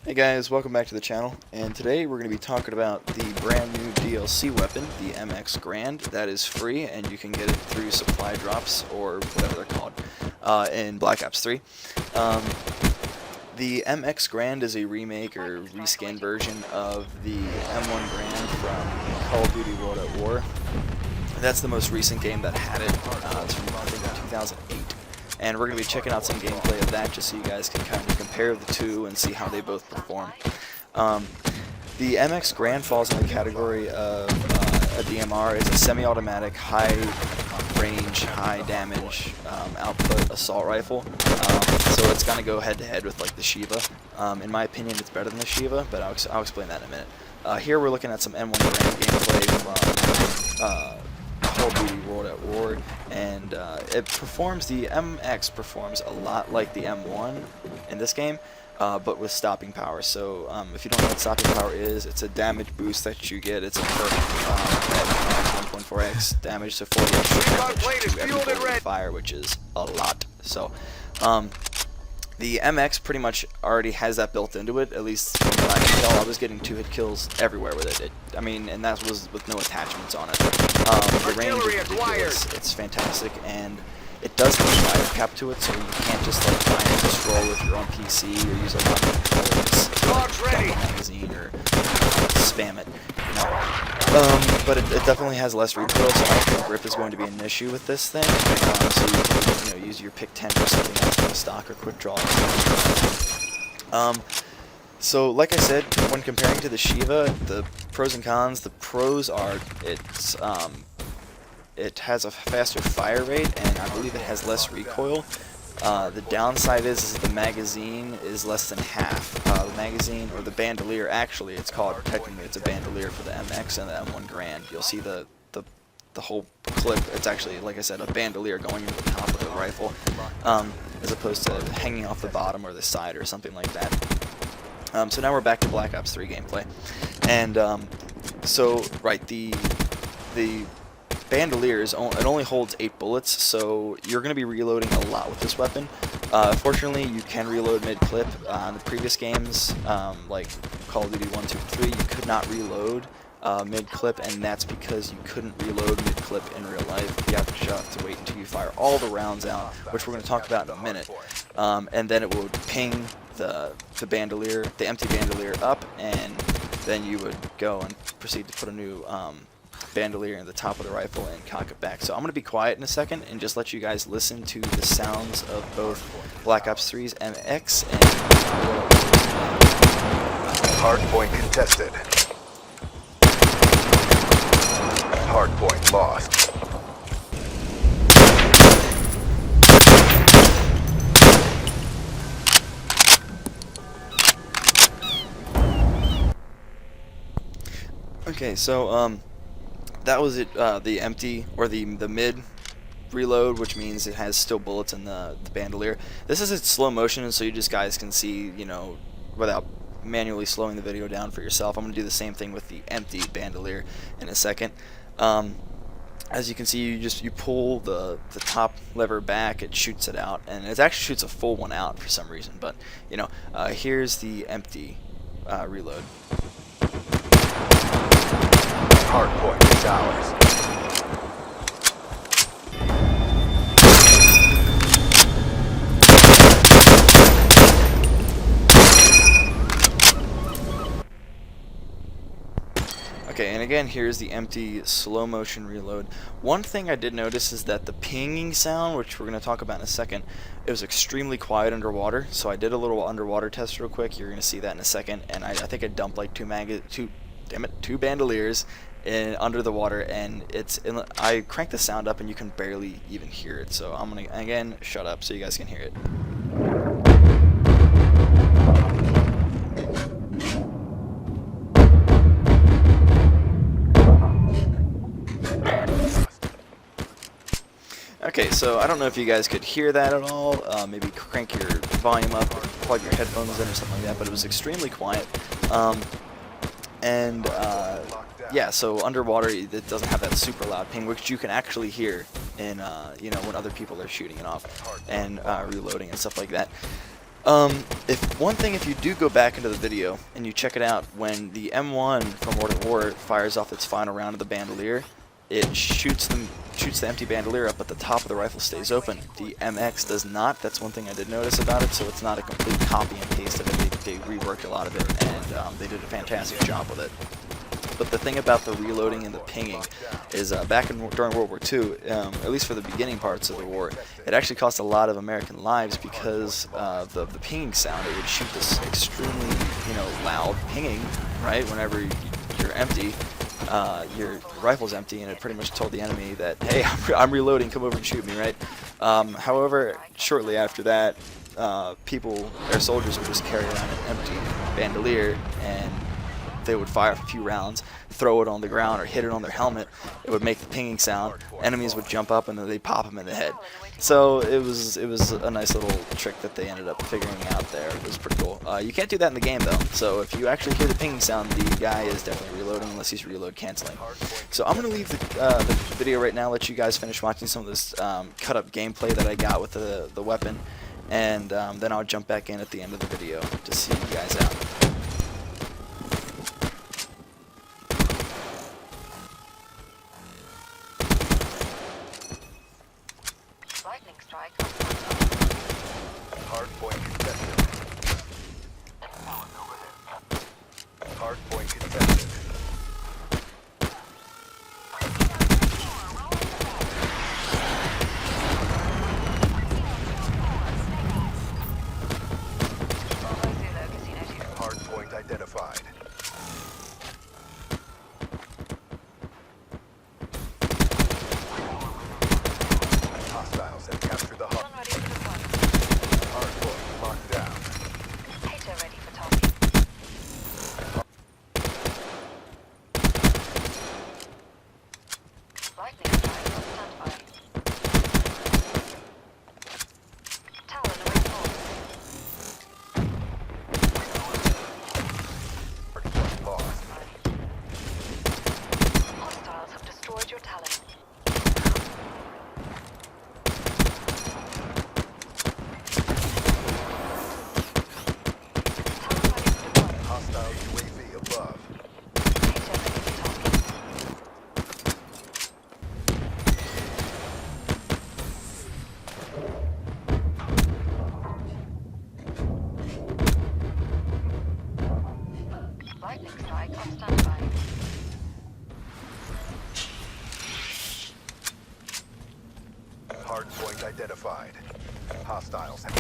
Hey guys, welcome back to the channel, and today we're going to be talking about the brand new DLC weapon, the MX Garand. That is free, and you can get it through supply drops, or whatever they're called, in Black Ops 3. The MX Garand is a remake or reskin version of the M1 Garand from Call of Duty World at War. That's the most recent game that had it. It's from, I think, 2008. And we're going to be checking out some gameplay of that just so you guys can kind of compare the two and see how they both perform. The MX Garand falls in the category of a DMR. It's a semi-automatic, high-range, high-damage output assault rifle. So it's going to go head-to-head with like the Shiva. In my opinion, it's better than the Shiva, but I'll explain that in a minute. Here we're looking at some M1 Garand gameplay from Call of Duty World at War, and the MX performs a lot like the M1 in this game, but with stopping power. So if you don't know what stopping power is, it's a damage boost that you get. It's a perk at 1.4x damage, so 40 extra damage to every bullet you fire, which is a lot. So the MX pretty much already has that built into it, at least from what I can tell. I was getting 2-hit kills everywhere with it. I mean, and that was with no attachments on it. The range is ridiculous. It's fantastic, and it does have a fire cap to it, so you can't just like find and scroll with your own PC or use a lot of controllers, like a magazine or spam it. But it definitely has less recoil, so I don't think grip is going to be an issue with this thing. So you can use your pick 10 or something else like stock or quick draw. So like I said, when comparing to the Shiva, the pros and cons, the pros are it has a faster fire rate, and I believe it has less recoil. The downside is the magazine is less than half. The magazine, or the bandolier, actually it's called, technically it's a bandolier for the MX and the M1 Garand. You'll see the whole clip. It's actually, like I said, a bandolier going into the top of the rifle, as opposed to hanging off the bottom or the side or something like that. So now we're back to Black Ops 3 gameplay, and the bandolier it only holds 8 bullets, so you're going to be reloading a lot with this weapon. Fortunately, you can reload mid-clip. In the previous games, like Call of Duty 1, 2, 3, you could not reload mid-clip, and that's because you couldn't reload mid-clip in real life. You have to wait until you fire all the rounds out, which we're going to talk about in a minute, and then it would ping the bandolier, the empty bandolier up, and then you would go and proceed to put a new bandolier in the top of the rifle and cock it back. So I'm going to be quiet in a second and just let you guys listen to the sounds of both Black Ops 3's MX and Hardpoint contested. Hardpoint lost. Okay, so that was it. The empty or the mid reload, which means it has still bullets in the bandolier. This is in slow motion, so you just guys can see, without manually slowing the video down for yourself. I'm gonna do the same thing with the empty bandolier in a second. As you can see, you pull the top lever back, it shoots it out, and it actually shoots a full one out for some reason. But here's the empty reload. Hardpoint is ours. Okay, and again, here's the empty slow motion reload. One thing I did notice is that the pinging sound, which we're going to talk about in a second, it was extremely quiet underwater. So I did a little underwater test real quick. You're going to see that in a second, and I think I dumped like two bandoliers under the water, and I cranked the sound up and you can barely even hear it. So I'm gonna again shut up so you guys can hear it. Okay, so I don't know if you guys could hear that at all. Maybe crank your volume up or plug your headphones in or something like that, but it was extremely quiet. Yeah, so underwater it doesn't have that super loud ping, which you can actually hear in when other people are shooting it off and reloading and stuff like that. If you do go back into the video and you check it out, when the M1 from World at War fires off its final round of the bandolier, it shoots the empty bandolier up, but the top of the rifle stays open. The MX does not. That's one thing I did notice about it, so it's not a complete copy and paste of it. They reworked a lot of it, and they did a fantastic job with it. But the thing about the reloading and the pinging is during World War II, at least for the beginning parts of the war, it actually cost a lot of American lives because of the pinging sound. It would shoot this extremely, loud pinging, right? Whenever you're empty, your rifle's empty, and it pretty much told the enemy that, hey, I'm reloading, come over and shoot me, right? However, shortly after that, their soldiers would just carry around an empty bandolier, and they would fire a few rounds, throw it on the ground, or hit it on their helmet. It would make the pinging sound. Enemies would jump up, and then they'd pop them in the head. So it was a nice little trick that they ended up figuring out there. It was pretty cool. You can't do that in the game, though. So if you actually hear the pinging sound, the guy is definitely reloading unless he's reload canceling. So I'm going to leave the video right now, let you guys finish watching some of this cut-up gameplay that I got with the weapon, and then I'll jump back in at the end of the video to see you guys out. Hardpoint contested. Hardpoint contested. Hardpoint identified. Hostiles have captured the hard. Hardpoint locked down. Ready for talking. Lightning strike on standby. Talon away Hardpoint lost. Hostiles have destroyed your Talon. Hostile UAV above. Lightning strike on standby. Hardpoint identified. Hostiles have.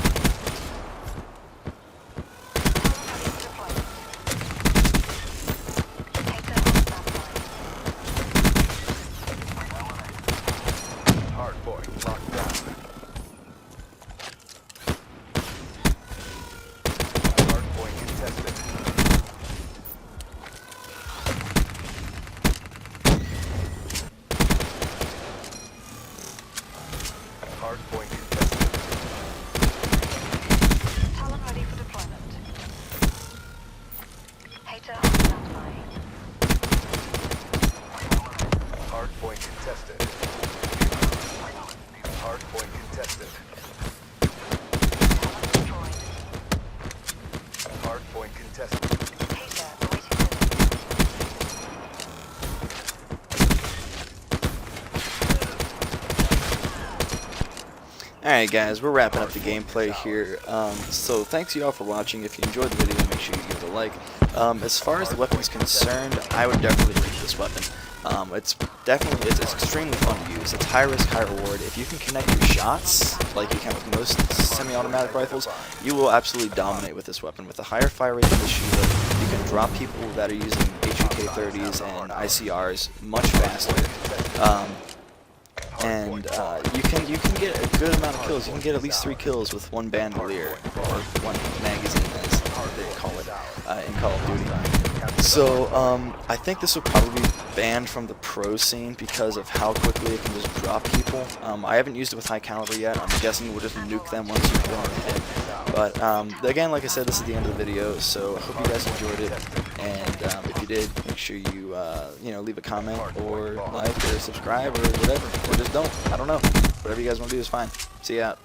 Hardpoint locked down. Hardpoint contested. Hardpoint contested. Talon ready for deployment. Hater on standby. Hardpoint contested. Hardpoint contested. Talon destroyed. Hardpoint contested. Hater awaiting Alright guys, we're wrapping up the gameplay here. So thanks you all for watching. If you enjoyed the video, make sure you give it a like. As far as the weapon's concerned, I would definitely pick this weapon. It's extremely fun to use. It's high risk, high reward. If you can connect your shots, like you can with most semi-automatic rifles, you will absolutely dominate with this weapon. With a higher fire rate than the Shiva, you can drop people that are using HUK-30s and ICRs much faster. You can get a good amount of kills. You can get at least 3 kills with one bandolier, or one magazine, as they call it in Call of Duty. So I think this will probably be banned from the pro scene because of how quickly it can just drop people. I haven't used it with high caliber yet. I'm guessing we'll just nuke them once you go on the head. But again, like I said, this is the end of the video, so I hope you guys enjoyed it. And if you did, make sure you leave a comment or like or subscribe or whatever, or just don't. I don't know. Whatever you guys want to do is fine. See ya out.